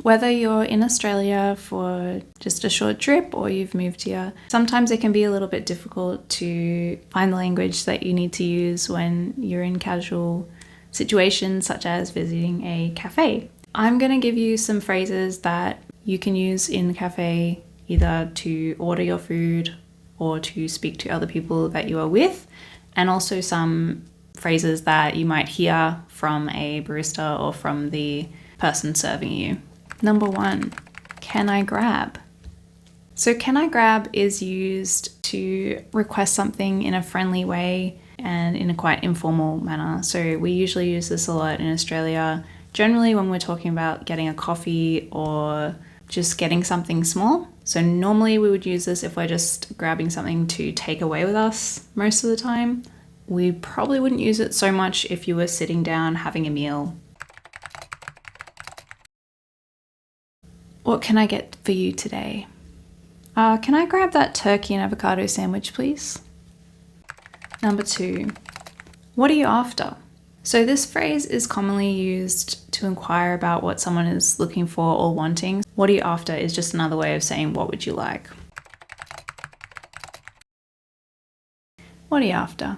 Whether you're in Australia for just a short trip or you've moved here, sometimes it can be a little bit difficult to find the language that you need to use when you're in casual situations such as visiting a cafe. I'm going to give you some phrases that you can use in the cafe either to order your food or to speak to other people that you are with, and also some phrases that you might hear from a barista or from the person serving you. Number 1, can I grab? So can I grab is used to request something in a friendly way and in a quite informal manner. So we usually use this a lot in Australia, generally when we're talking about getting a coffee or just getting something small. So normally we would use this if we're just grabbing something to take away with us most of the time. We probably wouldn't use it so much if you were sitting down having a meal. What can I get for you today? Can I grab that turkey and avocado sandwich, please? Number 2, what are you after? So this phrase is commonly used to inquire about what someone is looking for or wanting. What are you after is just another way of saying what would you like. What are you after?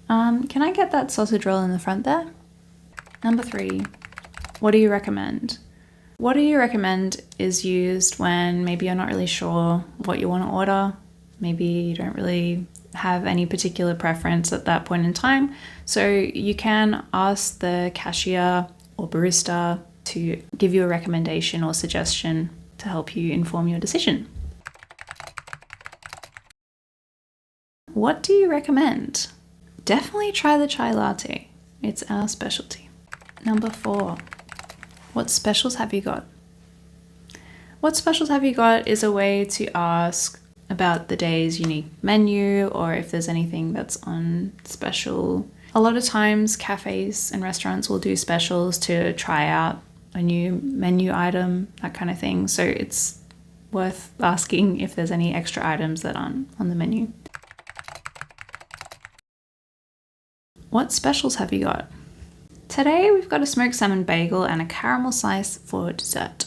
Can I get that sausage roll in the front there? Number 3, what do you recommend? What do you recommend is used when maybe you're not really sure what you want to order. Maybe you don't really have any particular preference at that point in time. So you can ask the cashier or barista to give you a recommendation or suggestion to help you inform your decision. What do you recommend? Definitely try the chai latte. It's our specialty. Number 4, what specials have you got? What specials have you got is a way to ask about the day's unique menu or if there's anything that's on special. A lot of times cafes and restaurants will do specials to try out a new menu item, that kind of thing. So it's worth asking if there's any extra items that aren't on the menu. What specials have you got? Today we've got a smoked salmon bagel and a caramel slice for dessert.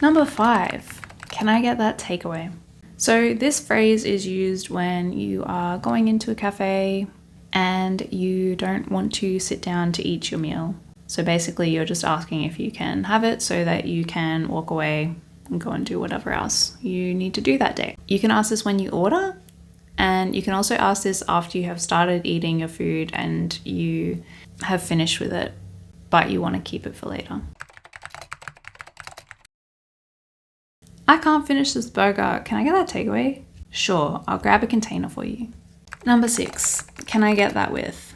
Number 5, can I get that takeaway? So this phrase is used when you are going into a cafe and you don't want to sit down to eat your meal. So basically you're just asking if you can have it so that you can walk away and go and do whatever else you need to do that day. You can ask this when you order, and you can also ask this after you have started eating your food and you have finished with it, but you want to keep it for later. I can't finish this burger. Can I get that takeaway? Sure, I'll grab a container for you. Number 6, can I get that with?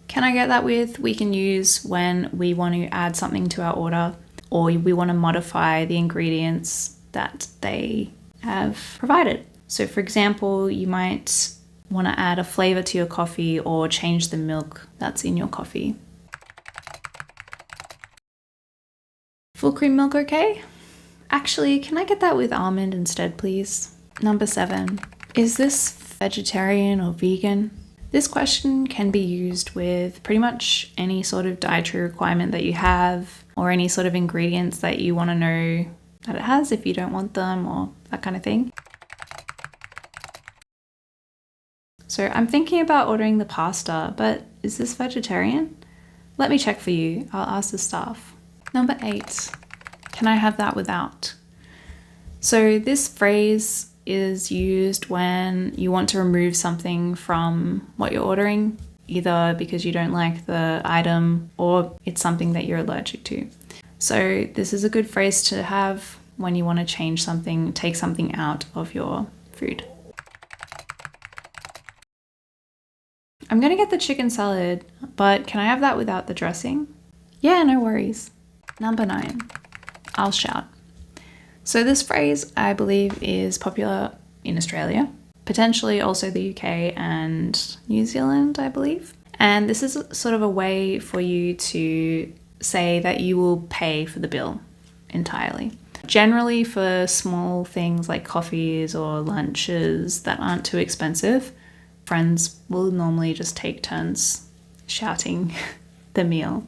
Can I get that with we can use when we want to add something to our order or we want to modify the ingredients that they have provided. So for example, you might want to add a flavor to your coffee or change the milk that's in your coffee. Full cream milk okay? Actually, can I get that with almond instead, please? Number 7, is this vegetarian or vegan? This question can be used with pretty much any sort of dietary requirement that you have or any sort of ingredients that you want to know that it has if you don't want them or that kind of thing. So I'm thinking about ordering the pasta, but is this vegetarian? Let me check for you. I'll ask the staff. Number 8, can I have that without? So this phrase is used when you want to remove something from what you're ordering, either because you don't like the item or it's something that you're allergic to. So this is a good phrase to have when you want to change something, take something out of your food. I'm gonna get the chicken salad, but can I have that without the dressing? Yeah, no worries. Number 9, I'll shout. So this phrase, I believe, is popular in Australia, potentially also the UK and New Zealand, I believe. And this is sort of a way for you to say that you will pay for the bill entirely. Generally for small things like coffees or lunches that aren't too expensive, friends will normally just take turns shouting the meal.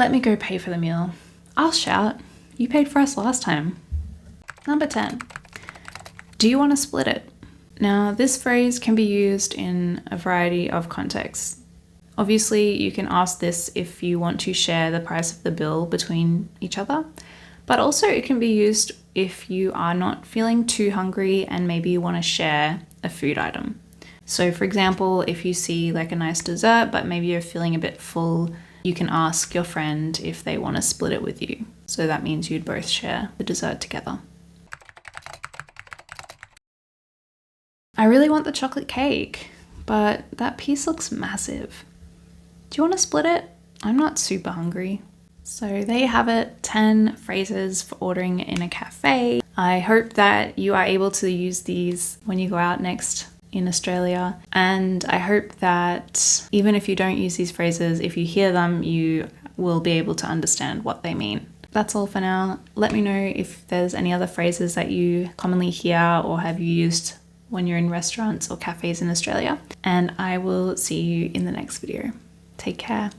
Let me go pay for the meal. I'll shout. You paid for us last time. Number 10. Do you want to split it? Now, this phrase can be used in a variety of contexts. Obviously, you can ask this if you want to share the price of the bill between each other, but also it can be used if you are not feeling too hungry and maybe you want to share a food item. So for example, if you see like a nice dessert, but maybe you're feeling a bit full, you can ask your friend if they want to split it with you. So that means you'd both share the dessert together. I really want the chocolate cake, but that piece looks massive. Do you want to split it? I'm not super hungry. So there you have it, 10 phrases for ordering in a cafe. I hope that you are able to use these when you go out next in Australia. And I hope that even if you don't use these phrases, if you hear them, you will be able to understand what they mean. That's all for now. Let me know if there's any other phrases that you commonly hear or have used when you're in restaurants or cafes in Australia. And I will see you in the next video. Take care.